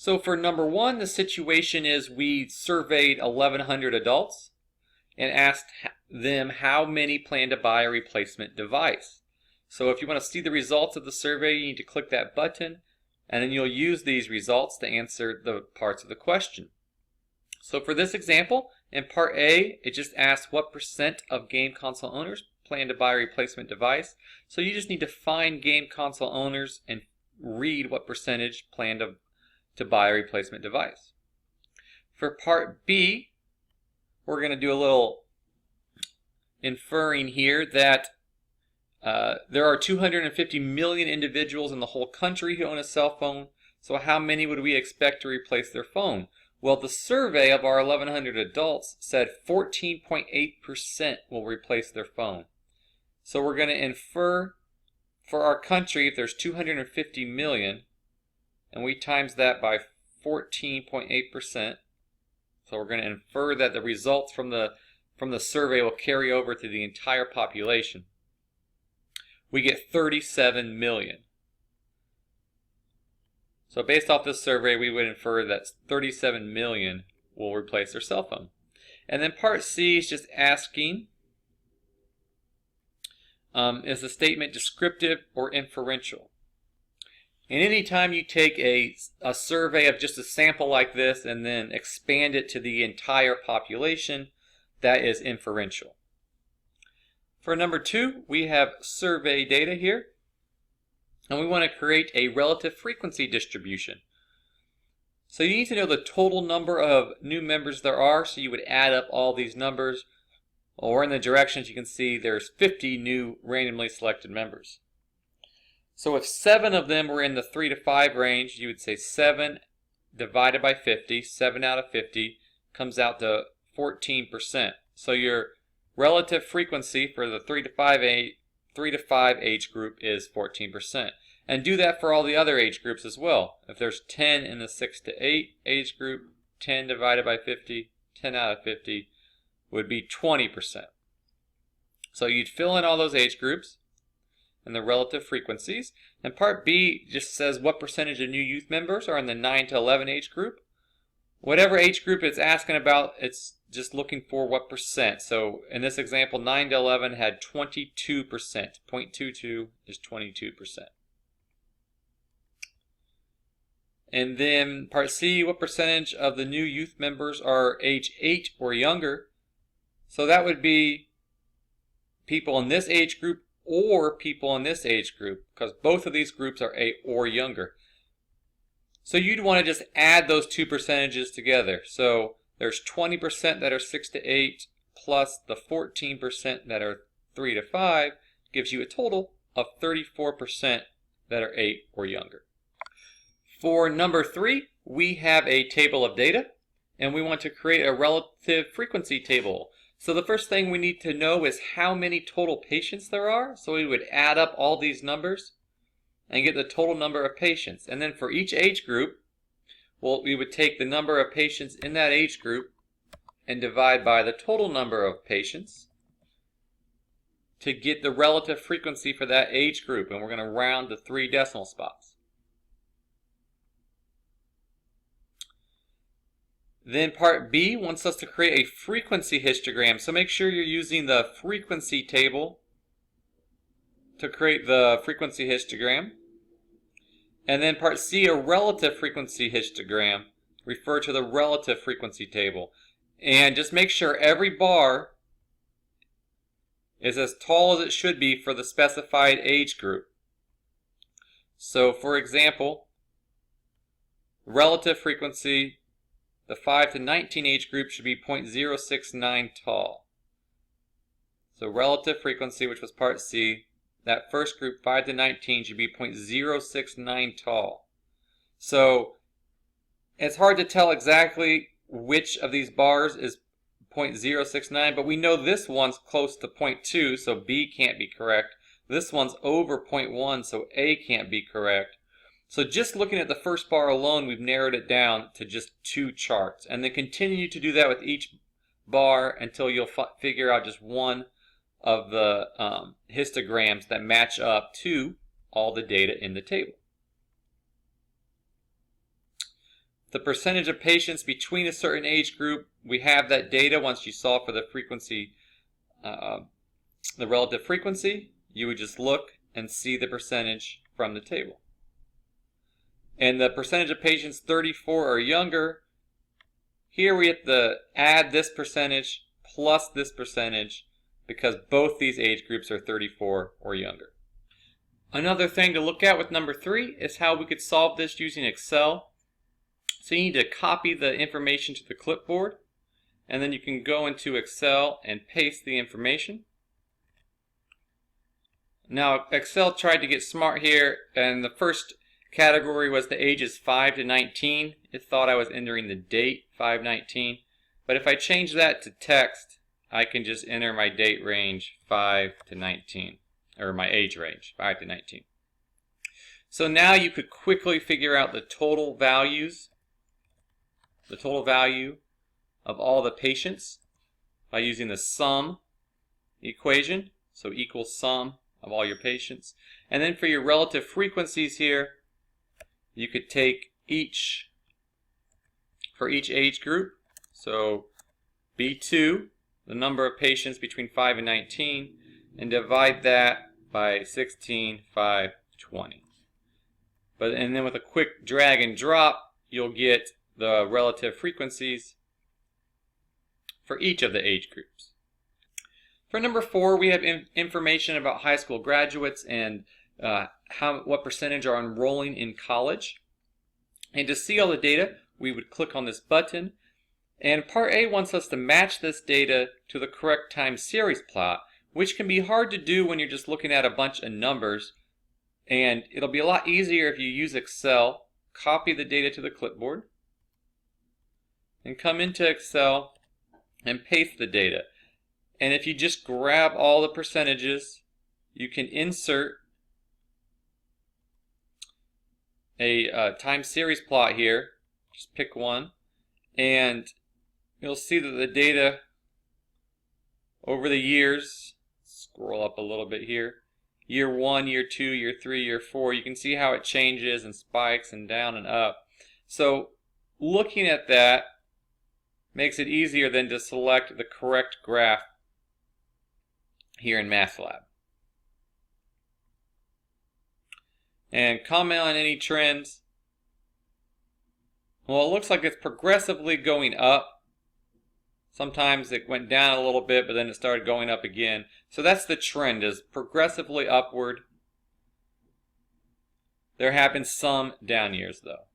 So for number one, the situation is we surveyed 1,100 adults and asked them how many plan to buy a replacement device. So if you want to see the results of the survey, you need to click that button, and then you'll use these results to answer the parts of the question. So for this example, in part A, it just asks what percent of game console owners plan to buy a replacement device. So you just need to find game console owners and read what percentage plan to buy a replacement device. For part B, we're going to do a little inferring here that there are 250 million individuals in the whole country who own a cell phone. So how many would we expect to replace their phone? Well, the survey of our 1,100 adults said 14.8% will replace their phone. So we're going to infer for our country, if there's 250 million, and we times that by 14.8%, so we're going to infer that the results from the survey will carry over to the entire population. We get 37 million. So based off this survey, we would infer that 37 million will replace their cell phone. And then part C is just asking, is the statement descriptive or inferential? And anytime you take a survey of just a sample like this and then expand it to the entire population, that is inferential. For number two, we have survey data here, and we want to create a relative frequency distribution. So you need to know the total number of new members there are, so you would add up all these numbers, or in the directions you can see there's 50 new randomly selected members. So if 7 of them were in the 3 to 5 range, you would say 7 divided by 50, 7 out of 50, comes out to 14%. So your relative frequency for the 3 to 5 age group is 14%. And do that for all the other age groups as well. If there's 10 in the 6 to 8 age group, 10 divided by 50, 10 out of 50 would be 20%. So you'd fill in all those age groups and the relative frequencies. And part B just says what percentage of new youth members are in the 9 to 11 age group. Whatever age group it's asking about, it's just looking for what percent. So in this example, 9 to 11 had 22%. 0.22 is 22%. And then part C, what percentage of the new youth members are age 8 or younger? So that would be people in this age group or people in this age group, because both of these groups are 8 or younger. So you'd want to just add those two percentages together. So there's 20% that are 6 to 8 plus the 14% that are 3 to 5 gives you a total of 34% that are 8 or younger. For number 3, we have a table of data, and we want to create a relative frequency table. So the first thing we need to know is how many total patients there are. So we would add up all these numbers and get the total number of patients. And then for each age group, well, we would take the number of patients in that age group and divide by the total number of patients to get the relative frequency for that age group. And we're going to round to 3 decimal spots. Then part B wants us to create a frequency histogram. So make sure you're using the frequency table to create the frequency histogram. And then part C, a relative frequency histogram. Refer to the relative frequency table. And just make sure every bar is as tall as it should be for the specified age group. So for example, relative frequency, the 5 to 19 age group should be 0.069 tall. So relative frequency, which was part C, that first group, 5 to 19, should be 0.069 tall. So it's hard to tell exactly which of these bars is 0.069, but we know this one's close to 0.2, so B can't be correct. This one's over 0.1, so A can't be correct. So just looking at the first bar alone, we've narrowed it down to just 2 charts. And then continue to do that with each bar until you'll figure out just one of the histograms that match up to all the data in the table. the percentage of patients between a certain age group, we have that data. Once you solve for the frequency, the relative frequency, you would just look and see the percentage from the table. And the percentage of patients 34 or younger, here we have to add this percentage plus this percentage because both these age groups are 34 or younger. Another thing to look at with number 3 is how we could solve this using Excel. So you need to copy the information to the clipboard, and then you can go into Excel and paste the information. Now Excel tried to get smart here, and the first category was the ages 5 to 19. It thought I was entering the date 5/19, but if I change that to text, I can just enter my date range 5 to 19, or my age range 5 to 19. So now you could quickly figure out the total value of all the patients by using the sum equation, so equals sum of all your patients. And then for your relative frequencies here, you could take for each age group, so B2, the number of patients between 5 and 19, and divide that by 16, 5, 20. And then with a quick drag and drop, you'll get the relative frequencies for each of the age groups. For number 4, we have information about high school graduates and what percentage are enrolling in college. And to see all the data, we would click on this button. And Part A wants us to match this data to the correct time series plot, which can be hard to do when you're just looking at a bunch of numbers. And it'll be a lot easier if you use Excel, copy the data to the clipboard, and come into Excel and paste the data. And if you just grab all the percentages, you can insert a time series plot here. Just pick one, and you'll see that the data over the years, scroll up a little bit here, year 1, year 2, year 3, year 4, you can see how it changes and spikes and down and up. So looking at that makes it easier than to select the correct graph here in MATLAB. And comment on any trends. Well, it looks like it's progressively going up. Sometimes it went down a little bit, but then it started going up again. So that's the trend, is progressively upward. There have been some down years though.